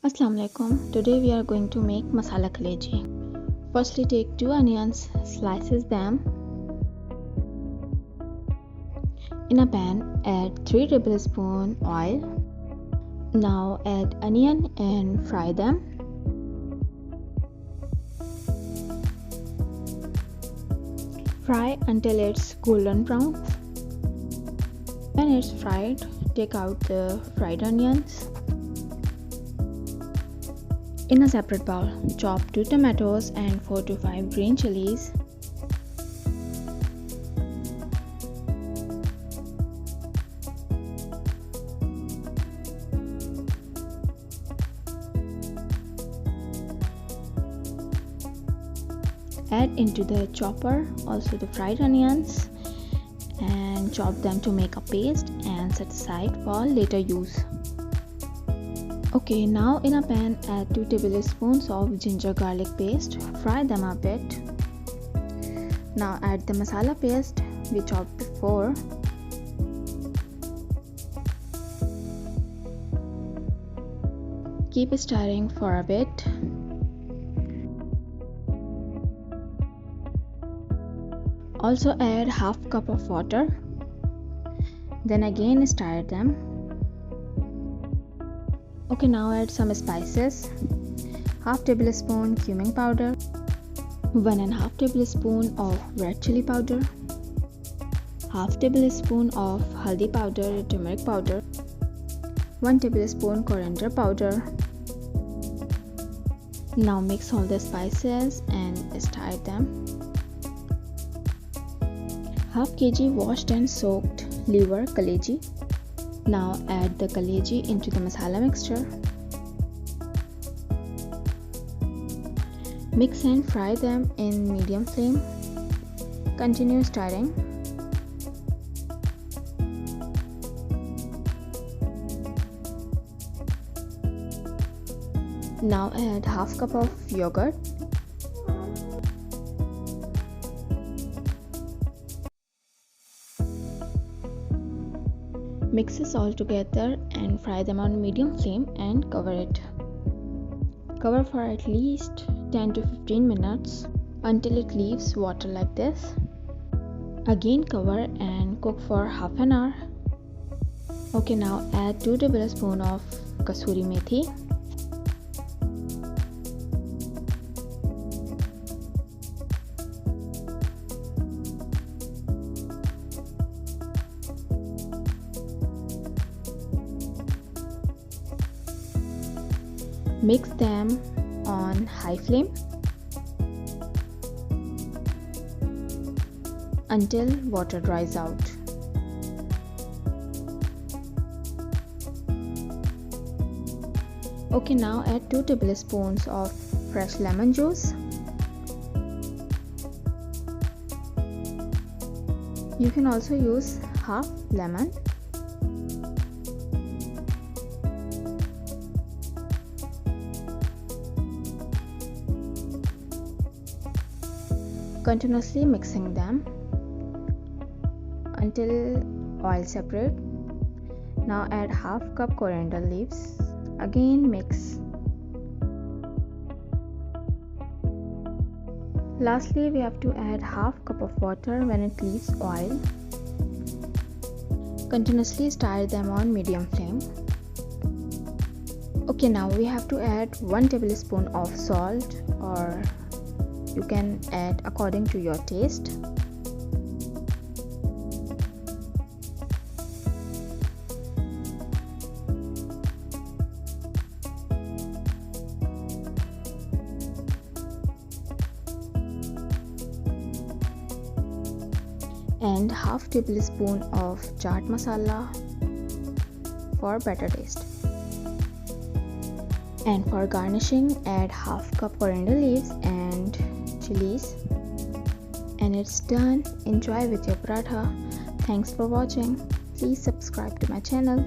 Assalamu alaikum. Today we are going to make masala kaleji. Firstly, take 2 onions, slices them. In a pan, add 3 tablespoons oil. Now add onion and fry them. Fry until it's golden brown. When it's fried, take out the fried onions. In a separate bowl, chop 2 tomatoes and 4 to 5 green chilies. Add into the chopper also the fried onions and chop them to make a paste and set aside for later use. Okay, now in a pan add 2 tablespoons of ginger garlic paste. Fry them a bit. Now add the masala paste we chopped before. Keep stirring for a bit. Also add half cup of water. Then again stir them. Okay, now add some spices. Half tablespoon cumin powder, 1.5 tablespoon of red chili powder, half tablespoon of haldi powder, turmeric powder, 1 tablespoon coriander powder. Now mix all the spices and stir them. Half kg washed and soaked liver kaleji. Now add the kaleji into the masala mixture. Mix and fry them in medium flame. Continue stirring. Now add half cup of yogurt. Mix this all together and fry them on medium flame and cover it. Cover for at least 10 to 15 minutes until it leaves water like this. Again cover and cook for half an hour. Okay, now add 2 tablespoons of kasuri methi. Mix them on high flame until water dries out. Okay, now add 2 tablespoons of fresh lemon juice. You can also use half lemon. Continuously mixing them until oil separate. Now add half cup coriander leaves. Again mix. Lastly, we have to add half cup of water when it leaves oil. Continuously stir them on medium flame. Okay, now we have to add 1 tablespoon of salt, or you can add according to your taste. And half tablespoon of chaat masala for better taste. And for garnishing, add half cup coriander leaves and chilies. And it's done. Enjoy with your paratha. Thanks for watching. Please subscribe to my channel.